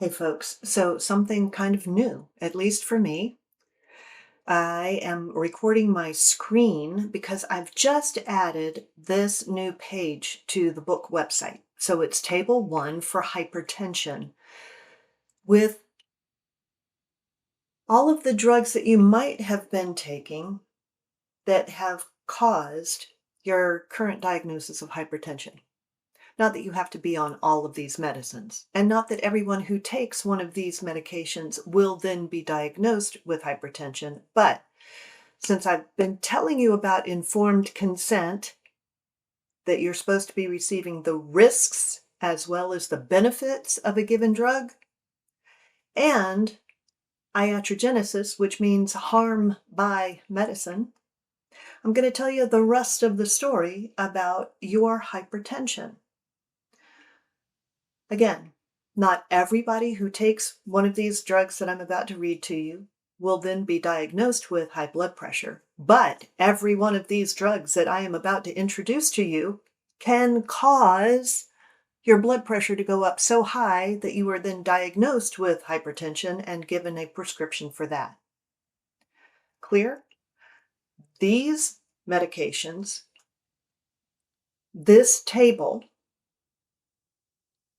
Hey folks, so something kind of new, at least for me. I am recording my screen because I've just added this new page to the book website. So it's table 1 for hypertension with all of the drugs that you might have been taking that have caused your current diagnosis of hypertension. Not that you have to be on all of these medicines, and not that everyone who takes one of these medications will then be diagnosed with hypertension, but since I've been telling you about informed consent, that you're supposed to be receiving the risks as well as the benefits of a given drug, and iatrogenesis, which means harm by medicine, I'm going to tell you the rest of the story about your hypertension. Again, not everybody who takes one of these drugs that I'm about to read to you will then be diagnosed with high blood pressure, but every one of these drugs that I am about to introduce to you can cause your blood pressure to go up so high that you are then diagnosed with hypertension and given a prescription for that. Clear? These medications, this table,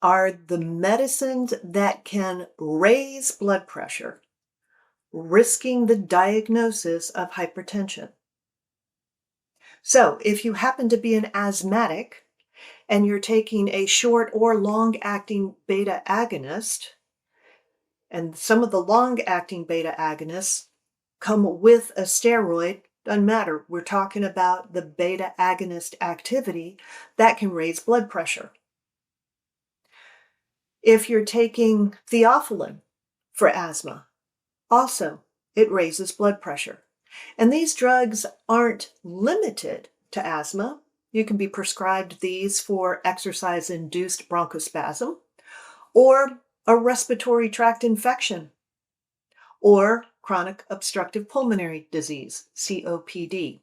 are the medicines that can raise blood pressure, risking the diagnosis of hypertension. So if you happen to be an asthmatic and you're taking a short or long-acting beta agonist, and some of the long-acting beta agonists come with a steroid, doesn't matter, we're talking about the beta agonist activity that can raise blood pressure. If you're taking theophylline for asthma, also it raises blood pressure. And these drugs aren't limited to asthma. You can be prescribed these for exercise-induced bronchospasm, or a respiratory tract infection, or chronic obstructive pulmonary disease, COPD.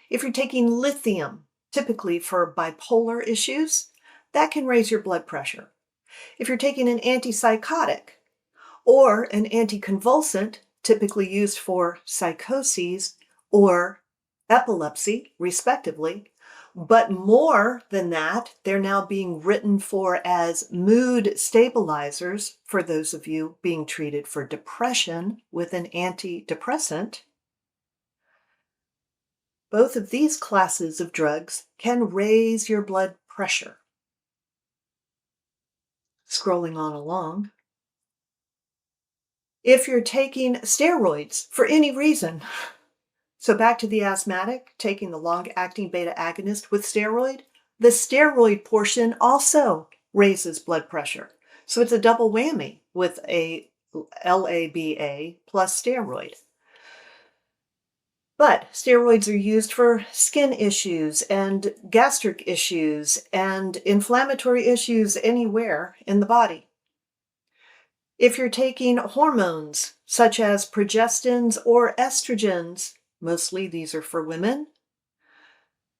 If you're taking lithium, typically for bipolar issues, that can raise your blood pressure. If you're taking an antipsychotic or an anticonvulsant, typically used for psychoses or epilepsy, respectively, but more than that, they're now being written for as mood stabilizers for those of you being treated for depression with an antidepressant. Both of these classes of drugs can raise your blood pressure. Scrolling on along. If you're taking steroids for any reason, so back to the asthmatic, taking the long-acting beta agonist with steroid, the steroid portion also raises blood pressure. So it's a double whammy with a LABA plus steroid. But steroids are used for skin issues and gastric issues and inflammatory issues anywhere in the body. If you're taking hormones such as progestins or estrogens, mostly these are for women,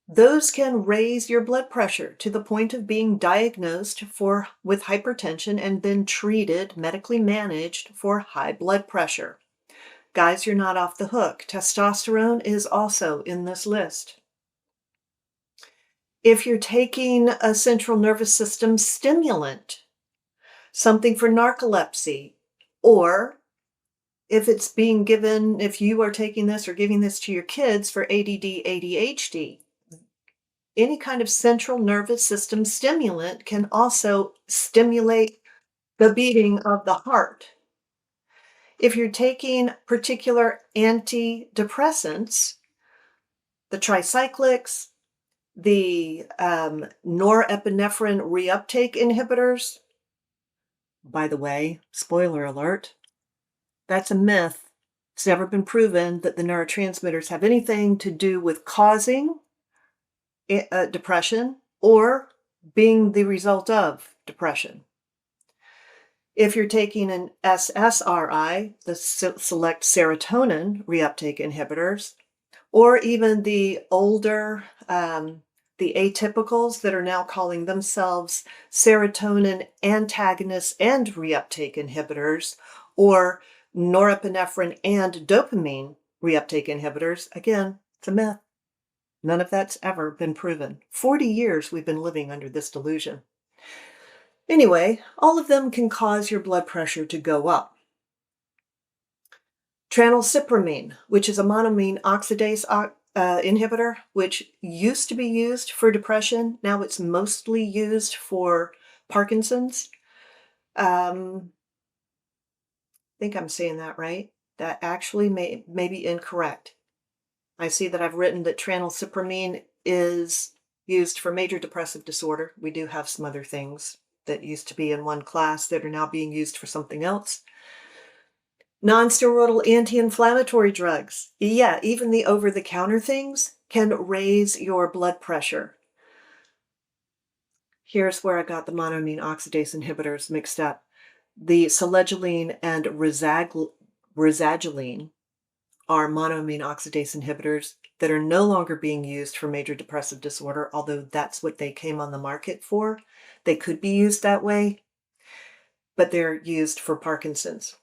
those can raise your blood pressure to the point of being diagnosed with hypertension and then treated, medically managed for high blood pressure. Guys, you're not off the hook. Testosterone is also in this list. If you're taking a central nervous system stimulant, something for narcolepsy, or if it's being given, if you are taking this or giving this to your kids for ADD, ADHD, any kind of central nervous system stimulant can also stimulate the beating of the heart. If you're taking particular antidepressants, the tricyclics, the norepinephrine reuptake inhibitors, by the way, spoiler alert, that's a myth. It's never been proven that the neurotransmitters have anything to do with causing depression or being the result of depression. If you're taking an SSRI, the select serotonin reuptake inhibitors, or even the older The atypicals that are now calling themselves serotonin antagonists and reuptake inhibitors, or norepinephrine and dopamine reuptake inhibitors, again, it's a myth. None of that's ever been proven. 40 years we've been living under this delusion. Anyway, all of them can cause your blood pressure to go up. Tranylcypromine, which is a monoamine oxidase inhibitor, which used to be used for depression. Now it's mostly used for Parkinson's. I think I'm saying that right. That actually may be incorrect. I see that I've written that tranylcypromine is used for major depressive disorder. We do have some other things that used to be in one class that are now being used for something else. Non-steroidal anti-inflammatory drugs. Yeah, even the over-the-counter things can raise your blood pressure. Here's where I got the monoamine oxidase inhibitors mixed up. The selegiline and rizagiline are monoamine oxidase inhibitors that are no longer being used for major depressive disorder, although that's what they came on the market for. They could be used that way, but they're used for Parkinson's.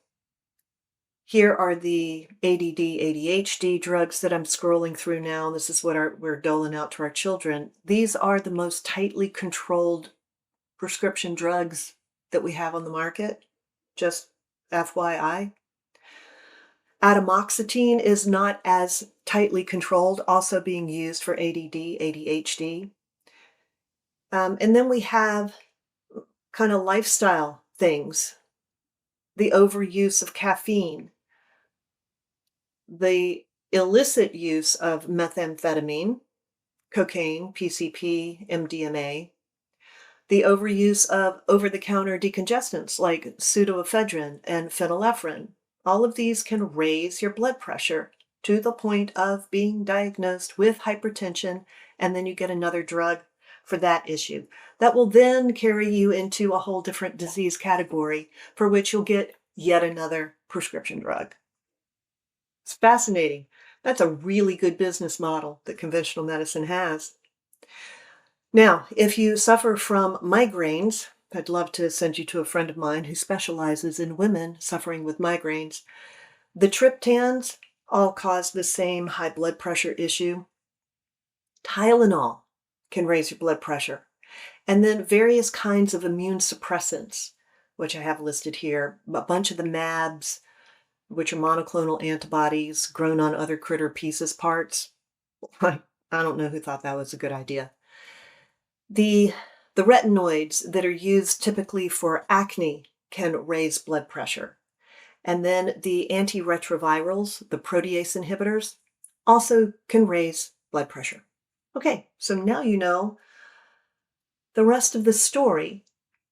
Here are the ADD, ADHD drugs that I'm scrolling through now. This is what we're doling out to our children. These are the most tightly controlled prescription drugs that we have on the market, just FYI. Atomoxetine is not as tightly controlled, also being used for ADD, ADHD. And then we have kind of lifestyle things, the overuse of caffeine, the illicit use of methamphetamine, cocaine, PCP, MDMA, the overuse of over-the-counter decongestants like pseudoephedrine and phenylephrine. All of these can raise your blood pressure to the point of being diagnosed with hypertension, and then you get another drug for that issue. That will then carry you into a whole different disease category for which you'll get yet another prescription drug. It's fascinating. That's a really good business model that conventional medicine has. Now, if you suffer from migraines, I'd love to send you to a friend of mine who specializes in women suffering with migraines. The triptans all cause the same high blood pressure issue. Tylenol can raise your blood pressure. And then various kinds of immune suppressants, which I have listed here. A bunch of the MABs, which are monoclonal antibodies grown on other critter pieces parts. I don't know who thought that was a good idea. The retinoids that are used typically for acne can raise blood pressure. And then the antiretrovirals, the protease inhibitors, also can raise blood pressure. Okay, so now you know the rest of the story,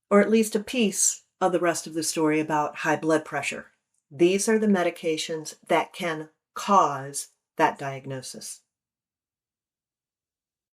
or at least a piece of the rest of the story about high blood pressure. These are the medications that can cause that diagnosis.